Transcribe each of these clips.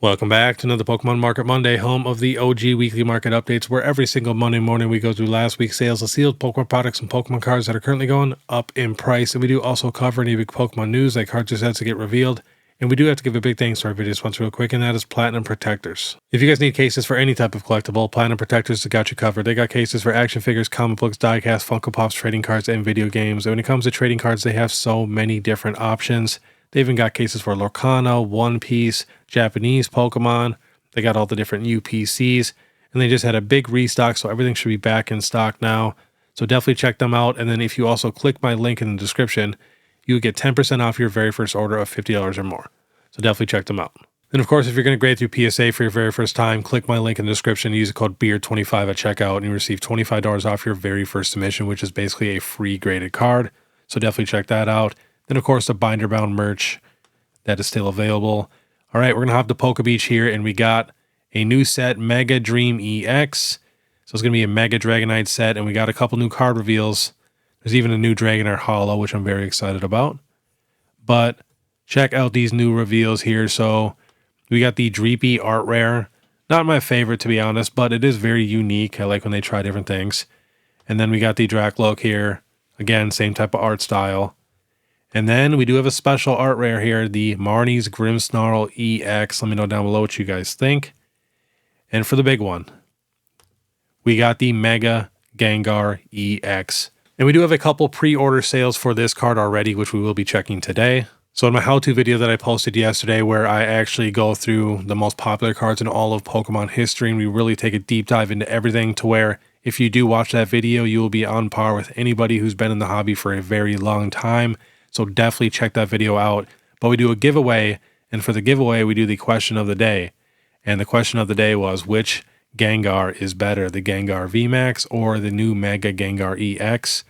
Welcome back to another Pokemon Market Monday, home of the OG weekly market updates, where every single Monday morning we go through last week's sales of sealed Pokemon products and Pokemon cards that are currently going up in price. And we do also cover any big Pokemon news, like cards just had to get revealed. And we do have to give a big thanks to our video sponsor real quick, and that is Platinum Protectors. If you guys need cases for any type of collectible, Platinum Protectors have got you covered. They got cases for action figures, comic books, diecast, Funko Pops, trading cards, and video games. And when it comes to trading cards, they have so many different options. They even got cases for Lorcana, One Piece, Japanese Pokemon. They got all the different UPCs, and they just had a big restock, so everything should be back in stock now. So definitely check them out. And then if you also click my link in the description, you would get 10% off your very first order of $50 or more. So definitely check them out. And of course, if you're going to grade through PSA for your very first time, click my link in the description, use the code BEARD25 at checkout, and you receive $25 off your very first submission, which is basically a free graded card. So definitely check that out. Then of course, the binder bound merch that is still available. All right, we're going to hop to PokeBeach here, and we got a new set, Mega Dream EX. So it's going to be a Mega Dragonite set, and we got a couple new card reveals. There's even a new Dragonite Holo, which I'm very excited about. But check out these new reveals here. So we got the Dreepy Art Rare. Not my favorite, to be honest, but it is very unique. I like when they try different things. And then we got the Dracloak here. Again, same type of art style. And then we do have a special art rare here, the Marnie's Grimmsnarl EX. Let me know down below what you guys think. And for the big one, we got the Mega Gengar EX. And we do have a couple pre-order sales for this card already, which we will be checking today. So in my how-to video that I posted yesterday, where I actually go through the most popular cards in all of Pokemon history, and we really take a deep dive into everything, to where if you do watch that video, you will be on par with anybody who's been in the hobby for a very long time. So definitely check that video out. But we do a giveaway, and for the giveaway, we do the question of the day. And the question of the day was, which Gengar is better, the Gengar VMAX or the new Mega Gengar EX?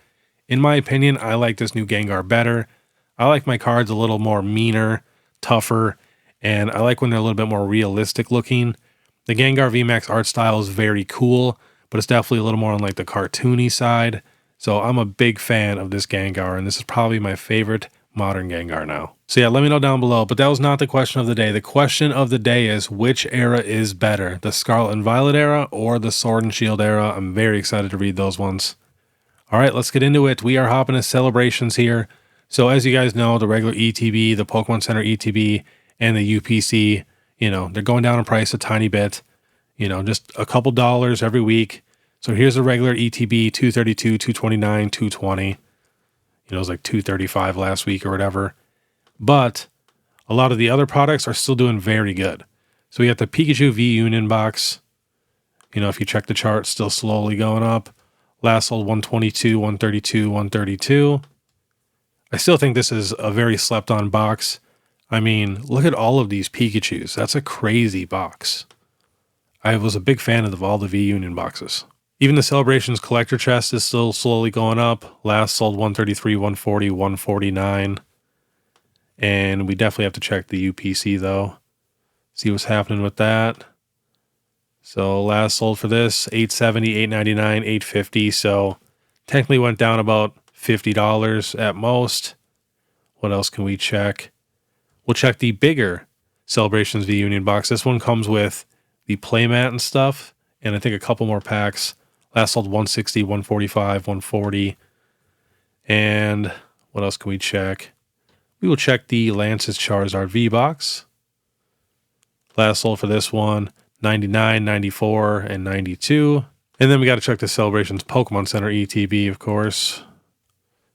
In my opinion, I like this new Gengar better. I like my cards a little more meaner, tougher, and I like when they're a little bit more realistic looking. The Gengar VMAX art style is very cool, but it's definitely a little more on like the cartoony side. So I'm a big fan of this Gengar, and this is probably my favorite modern Gengar now. So yeah, let me know down below. But that was not the question of the day. The question of the day is, which era is better, the Scarlet and Violet era or the Sword and Shield era? I'm very excited to read those ones. All right, let's get into it. We are hopping to celebrations here. So as you guys know, the regular ETB, the Pokemon Center ETB, and the UPC, they're going down in price a tiny bit, just a couple dollars every week. So here's a regular ETB, $232, $229, $220. It was like $235 last week or whatever. But a lot of the other products are still doing very good. So we got the Pikachu V Union box. If you check the chart, still slowly going up. Last sold 122, 132, 132. I still think this is a very slept on box. I mean, look at all of these Pikachus. That's a crazy box. I was a big fan of all the V Union boxes. Even the Celebrations collector chest is still slowly going up. Last sold 133, 140, 149. And we definitely have to check the UPC though. See what's happening with that. So last sold for this, 870, 899, 850. So technically went down about $50 at most. What else can we check? We'll check the bigger Celebrations V Union box. This one comes with the playmat and stuff, and I think a couple more packs. Last sold 160, 145, 140. And what else can we check? We will check the Lance's Charizard V box. Last sold for this one, 99, 94, and 92. And then we got to check the Celebrations Pokemon Center ETB, of course.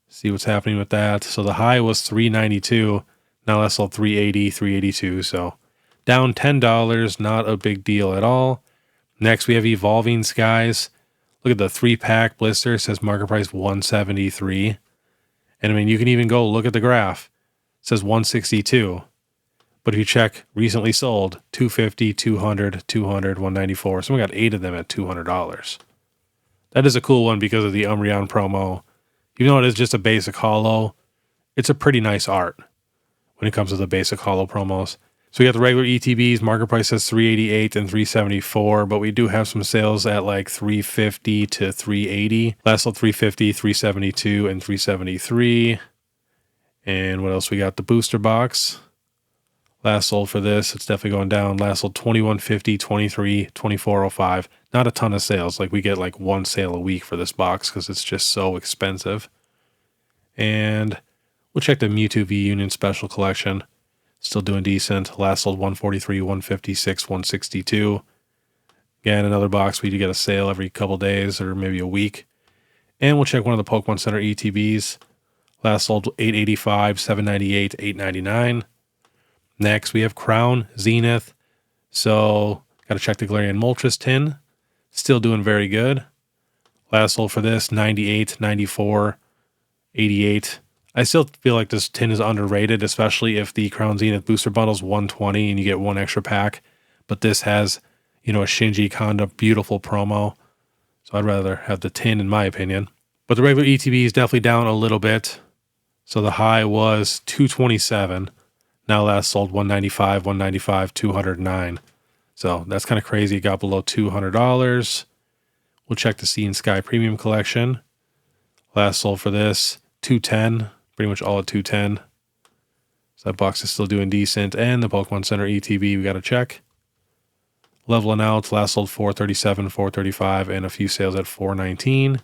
See what's happening with that. So the high was 392. Now last sold 380, 382. So down $10, not a big deal at all. Next, we have Evolving Skies. Look at the 3-pack blister. It says market price 173. And I mean, you can even go look at the graph. It says 162. But if you check recently sold, 250, 200, 200, 194. So we got 8 of them at $200. That is a cool one because of the Umbreon promo. Even though it is just a basic holo, it's a pretty nice art when it comes to the basic holo promos. So we got the regular ETBs, market price says 388 and 374, but we do have some sales at like 350 to 380. Last sold 350, 372, and 373. And what else? We got the booster box. Last sold for this, it's definitely going down. Last sold 21.50, 23, 24.05. Not a ton of sales. Like we get like one sale a week for this box because it's just so expensive. And we'll check the Mewtwo V Union Special Collection. Still doing decent. Last sold 143, 156, 162. Again, another box we do get a sale every couple days or maybe a week. And we'll check one of the Pokemon Center ETBs. Last sold 885, 798, 899. Next, we have Crown, Zenith. So, got to check the Galarian Moltres tin. Still doing very good. Last sold for this, 98, 94, 88. I still feel like this tin is underrated, especially if the Crown Zenith booster bundle is 120 and you get one extra pack. But this has, a Shinji Kanda beautiful promo. So I'd rather have the tin in my opinion. But the regular ETB is definitely down a little bit. So the high was 227. Now last sold 195, 195, 209. So that's kind of crazy. It got below $200. We'll check the Sea and Sky Premium Collection. Last sold for this 210. Pretty much all at 210. So that box is still doing decent. And the Pokemon Center ETB we got to check. Leveling out. Last sold 437, 435, and a few sales at 419.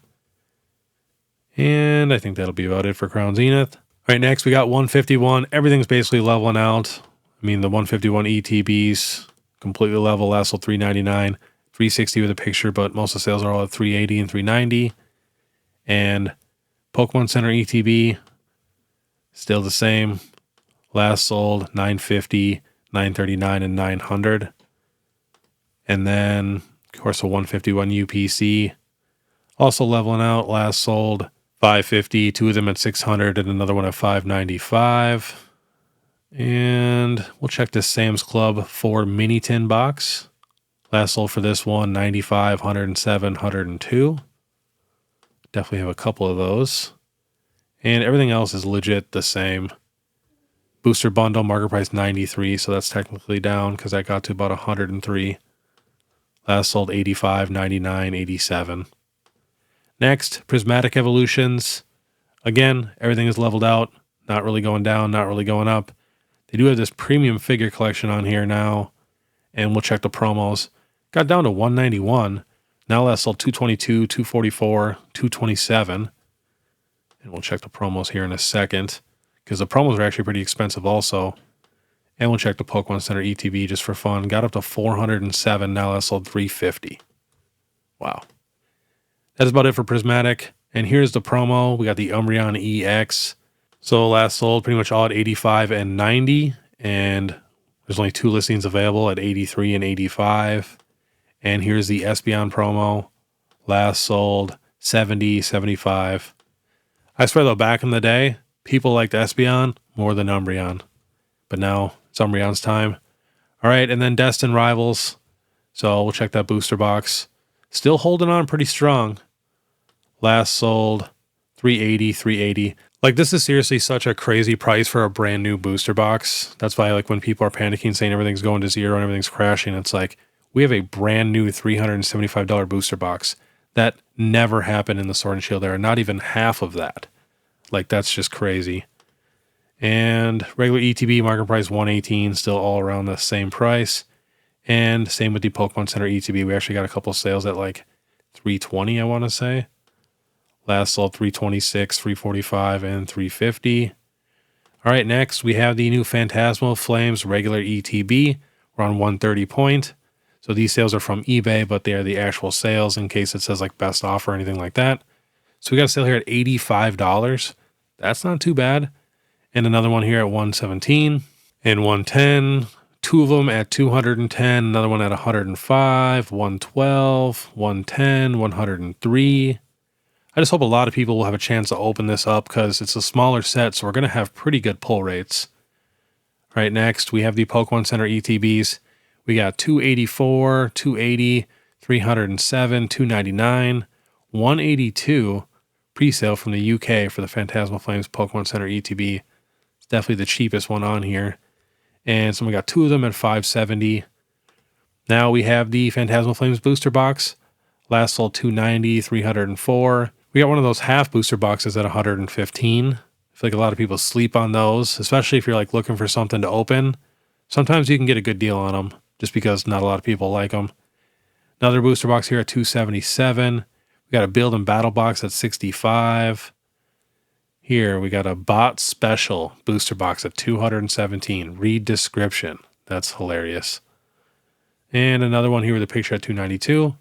And I think that'll be about it for Crown Zenith. All right, next we got 151. Everything's basically leveling out. I mean, the 151 ETBs completely level. Last sold 399, 360 with a picture, but most of the sales are all at 380 and 390. And Pokemon Center ETB, still the same. Last sold 950, 939, and 900. And then, of course, the 151 UPC. Also leveling out. Last sold 550, two of them at 600 and another one at 595. And we'll check this Sam's Club 4 mini tin box. Last sold for this one 95, 107, 102. Definitely have a couple of those. And everything else is legit the same. Booster bundle market price 93, so that's technically down because I got to about 103. Last sold 85, 99, 87. Next, Prismatic Evolutions. Again, everything is leveled out. Not really going down, not really going up. They do have this premium figure collection on here now. And we'll check the promos. Got down to 191. Now last sold 222, 244, 227. And we'll check the promos here in a second. Because the promos are actually pretty expensive also. And we'll check the Pokemon Center ETB just for fun. Got up to 407. Now last sold 350. Wow. That's about it for Prismatic. And here's the promo. We got the Umbreon EX. So last sold pretty much all at 85 and 90. And there's only 2 listings available at 83 and 85. And here's the Espeon promo. Last sold 70, 75. I swear though, back in the day, people liked Espeon more than Umbreon. But now it's Umbreon's time. All right, and then Destined Rivals. So we'll check that booster box. Still holding on pretty strong. Last sold 380, 380. Like, this is seriously such a crazy price for a brand new booster box. That's why, like, when people are panicking saying everything's going to zero and everything's crashing, it's like, we have a brand new $375 booster box. That never happened in the Sword and Shield era. Not even half of that. Like, that's just crazy. And regular ETB market price 118, still all around the same price. And same with the Pokemon Center ETB. We actually got a couple sales at like 320, I want to say. Last sold 326, 345, and 350. All right, next we have the new Phantasmal Flames regular ETB. We're on 130 point. So these sales are from eBay, but they are the actual sales in case it says like best offer or anything like that. So we got a sale here at $85. That's not too bad. And another one here at 117 and 110. 2 of them at 210, another one at 105, 112, 110, 103. I just hope a lot of people will have a chance to open this up because it's a smaller set, so we're going to have pretty good pull rates. All right, next we have the Pokemon Center ETBs. We got 284, 280, 307, 299, 182 pre-sale from the UK for the Phantasmal Flames Pokemon Center ETB. It's definitely the cheapest one on here. And so we got 2 of them at 570. Now we have the Phantasmal Flames booster box. Last sold 290, 304. We got one of those half booster boxes at 115. I feel like a lot of people sleep on those, especially if you're like looking for something to open. Sometimes you can get a good deal on them just because not a lot of people like them. Another booster box here at $277. We got a build and battle box at $65. Here we got a bot special booster box at $217. Read description. That's hilarious. And another one here with a picture at $292.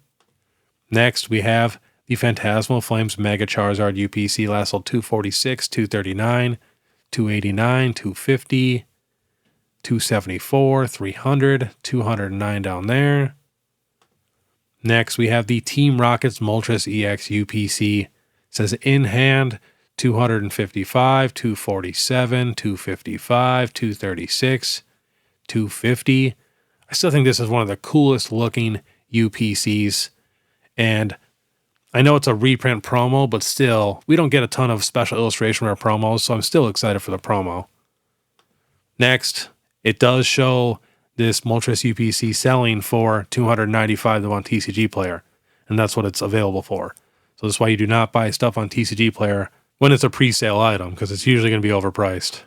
Next we have the Phantasmal Flames Mega Charizard UPC. Last sold $246, $239, $289, $250, $274, $300, $209 down there. Next, we have the Team Rockets Moltres EX UPC. It says in hand, $255, $247, $255, $236, $250. I still think this is one of the coolest looking UPCs. And I know it's a reprint promo, but still, we don't get a ton of special illustration rare promos, so I'm still excited for the promo. Next, it does show this Moltres UPC selling for $295 on TCG Player, and that's what it's available for. So that's why you do not buy stuff on TCG Player when it's a pre-sale item, because it's usually going to be overpriced.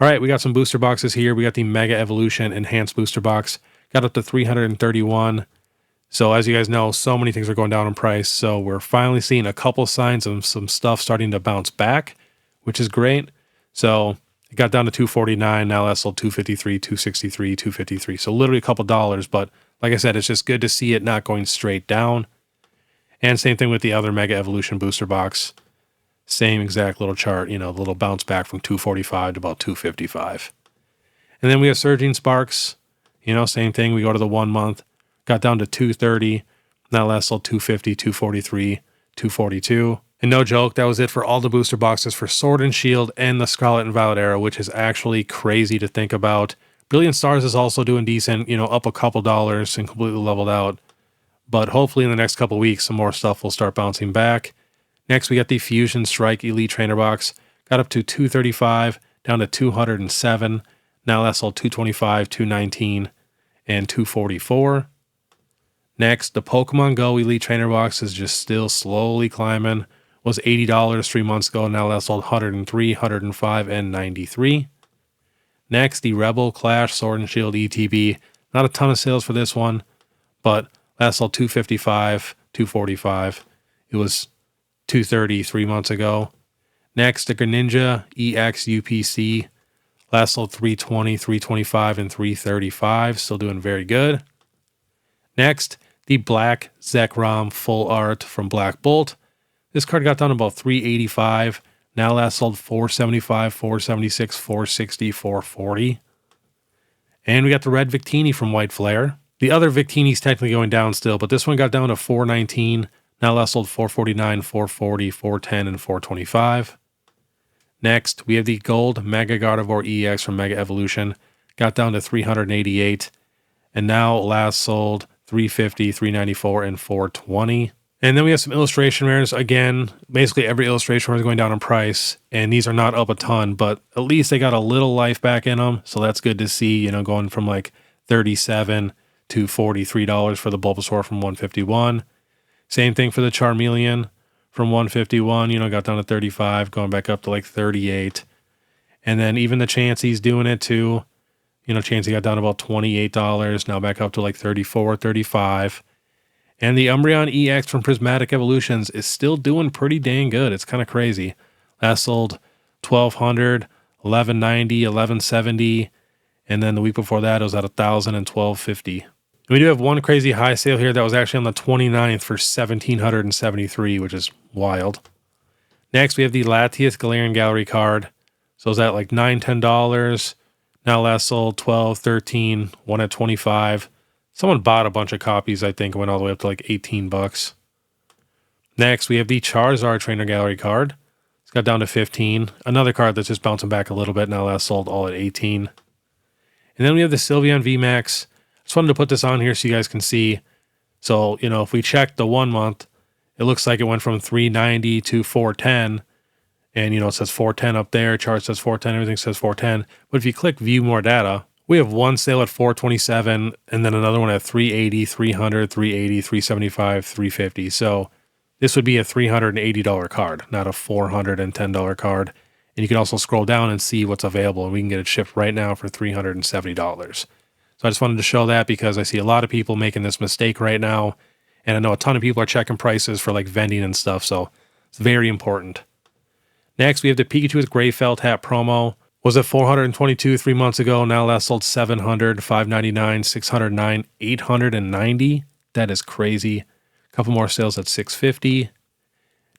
All right, we got some booster boxes here. We got the Mega Evolution Enhanced Booster Box. Got up to $331. So as you guys know, so many things are going down in price. So we're finally seeing a couple signs of some stuff starting to bounce back, which is great. So it got down to $249. Now that's sold $253, $263, $253. So literally a couple dollars. But like I said, it's just good to see it not going straight down. And same thing with the other Mega Evolution booster box. Same exact little chart, the little bounce back from $245 to about $255. And then we have Surging Sparks. Same thing. We go to the 1 month. Got down to $230. Now last sold $250, $243, $242. And no joke, that was it for all the booster boxes for Sword and Shield and the Scarlet and Violet era, which is actually crazy to think about. Brilliant Stars is also doing decent, up a couple dollars and completely leveled out. But hopefully in the next couple weeks, some more stuff will start bouncing back. Next, we got the Fusion Strike Elite Trainer Box. Got up to $235, down to $207. Now last sold $225, $219, and $244. Next, the Pokemon Go Elite Trainer Box is just still slowly climbing. Was $80 3 months ago. Now last sold $103, $105, and $93. Next, the Rebel Clash Sword and Shield ETB. Not a ton of sales for this one, but last sold $255, $245. It was $230 3 months ago. Next, the Greninja EX UPC. Last sold $320, $325, and $335. Still doing very good. Next, the Black Zekrom Full Art from Black Bolt. This card got down to about $385. Now last sold $475, $476, $460, $440. And we got the Red Victini from White Flare. The other Victini's technically going down still, but this one got down to $419. Now last sold $449, $440, $410, and $425. Next, we have the Gold Mega Gardevoir EX from Mega Evolution. Got down to $388. And now last sold $350, $394, and $420. And then we have some illustration rares. Again, basically every illustration rare is going down in price, and these are not up a ton, but at least they got a little life back in them, so that's good to see, going from like $37 to $43 for the Bulbasaur from $151. Same thing for the Charmeleon from $151, got down to $35, going back up to like $38. And then even the Chansey's doing it too. Chansey got down to about $28, now back up to like $34, $35. And the Umbreon EX from Prismatic Evolutions is still doing pretty dang good. It's kind of crazy. Last sold $1,200, $1,190, $1,170. And then the week before that, it was at $1,000 and $1,250. We do have one crazy high sale here that was actually on the 29th for $1,773, which is wild. Next, we have the Latias Galarian Gallery card. So it was at like $9, $10. Now last sold $12, $13, one at $25. Someone bought a bunch of copies, I think, went all the way up to like $18. Next, we have the Charizard Trainer Gallery card. It's got down to $15. Another card that's just bouncing back a little bit. Now last sold all at $18. And then we have the Sylveon VMAX. Just wanted to put this on here so you guys can see. So, if we check the 1 month, it looks like it went from $390 to $410. And, it says 410 up there. Chart says 410. Everything says 410. But if you click View More Data, we have one sale at $427 and then another one at $380, $300, $380, $375, $350. So this would be a $380 card, not a $410 card. And you can also scroll down and see what's available, and we can get it shipped right now for $370. So I just wanted to show that because I see a lot of people making this mistake right now. And I know a ton of people are checking prices for like vending and stuff. So it's very important. Next, we have the Pikachu with Gray Felt Hat promo. Was at $422 3 months ago. Now last sold $700, $599, $609, $890. That is crazy. A couple more sales at $650.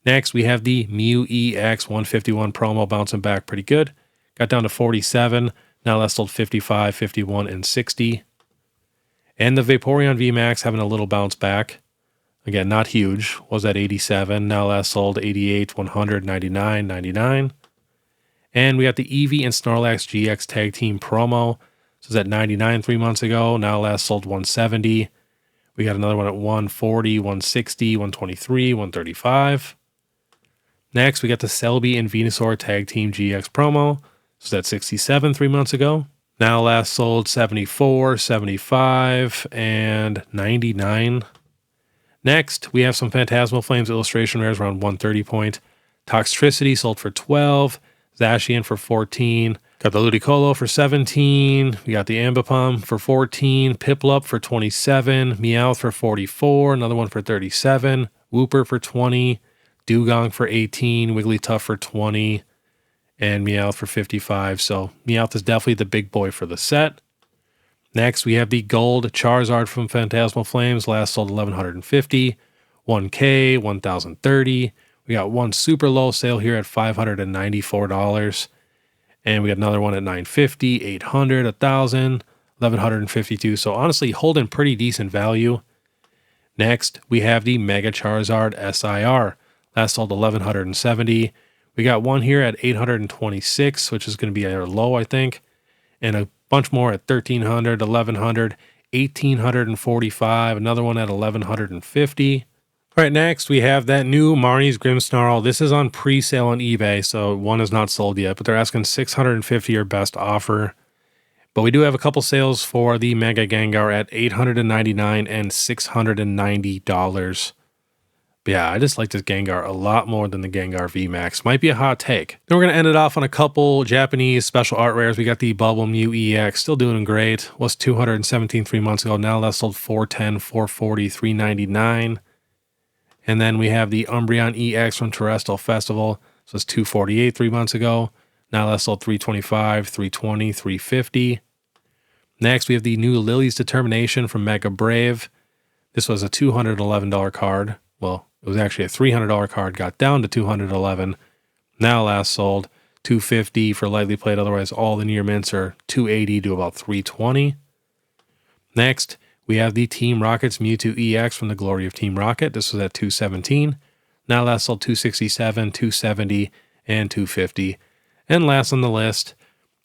Next, we have the Mew EX 151 promo bouncing back pretty good. Got down to 47. Now last sold 55, 51, and 60. And the Vaporeon VMAX having a little bounce back. Again, not huge. Was at 87. Now last sold 88, 100, 99, 99. And we got the Eevee and Snorlax GX Tag Team promo. This was at 99 3 months ago. Now last sold 170. We got another one at 140, 160, 123, 135. Next, we got the Celebi and Venusaur Tag Team GX promo. This was at 67 3 months ago. Now last sold 74, 75, and 99. Next, we have some Phantasmal Flames illustration rares around 130 point. Toxtricity sold for 12. Zacian for 14. Got the Ludicolo for 17. We got the Ambipom for 14. Piplup for 27. Meowth for 44. Another one for 37. Wooper for 20. Dugong for 18. Wigglytuff for 20. And Meowth for 55. So Meowth is definitely the big boy for the set. Next, we have the Gold Charizard from Phantasmal Flames. Last sold 1,150. 1K, 1,030. We got one super low sale here at $594. And we got another one at $950, $800, $1,000, $1,152. So honestly, holding pretty decent value. Next, we have the Mega Charizard SIR. Last sold 1,170. We got one here at 826, which is going to be our low, I think. And a bunch more at 1,300, 1,100, 1,845. Another one at 1,150. All right, next we have that new Marnie's Grimmsnarl. This is on pre-sale on eBay, so one is not sold yet, but they're asking $650 your best offer. But we do have a couple sales for the Mega Gengar at $899 and $690. But yeah, I just like this Gengar a lot more than the Gengar VMAX. Might be a hot take. Then we're going to end it off on a couple Japanese special art rares. We got the Bubble Mew EX, still doing great. Was $217 3 months ago. Now that's sold $410, $440, $399. And then we have the Umbreon EX from Terrestrial Festival. So it's $248 3 months ago. Now that's sold $325, $320, $350. Next, we have the new Lily's Determination from Mega Brave. This was a $211 card. Well, it was actually a $300 card. Got down to $211. Now last sold $250 for lightly played. Otherwise, all the near mints are $280 to about $320. Next, we have the Team Rocket's Mewtwo EX from the Glory of Team Rocket. This was at $217. Now last sold $267, $270, and $250. And last on the list,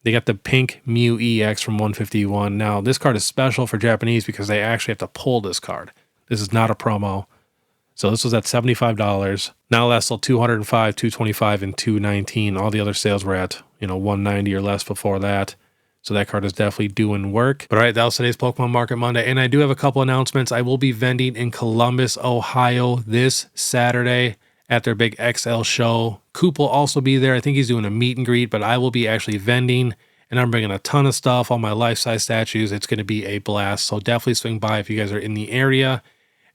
they got the Pink Mew EX from 151. Now, this card is special for Japanese because they actually have to pull this card. This is not a promo. So this was at $75. Now last sold $205, $225, and $219. All the other sales were at, $190 or less before that. So that card is definitely doing work. But all right, that was today's Pokemon Market Monday. And I do have a couple announcements. I will be vending in Columbus, Ohio this Saturday at their big XL show. Coop will also be there. I think he's doing a meet and greet, but I will be actually vending. And I'm bringing a ton of stuff, all my life-size statues. It's going to be a blast. So definitely swing by if you guys are in the area.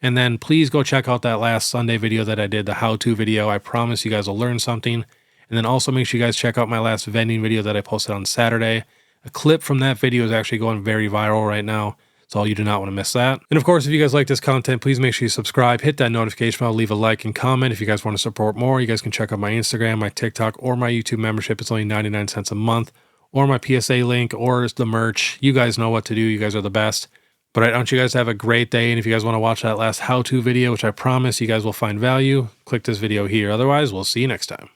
And then please go check out that last Sunday video that I did, the how-to video. I promise you guys will learn something. And then also make sure you guys check out my last vending video that I posted on Saturday. A clip from that video is actually going very viral right now, so you do not want to miss that. And of course, if you guys like this content, please make sure you subscribe, hit that notification bell, leave a like and comment. If you guys want to support more, you guys can check out my Instagram, my TikTok, or my YouTube membership. It's only 99 cents a month, or my PSA link, or the merch. You guys know what to do. You guys are the best. But I want you guys to have a great day. And if you guys want to watch that last how-to video, which I promise you guys will find value, click this video here. Otherwise, we'll see you next time.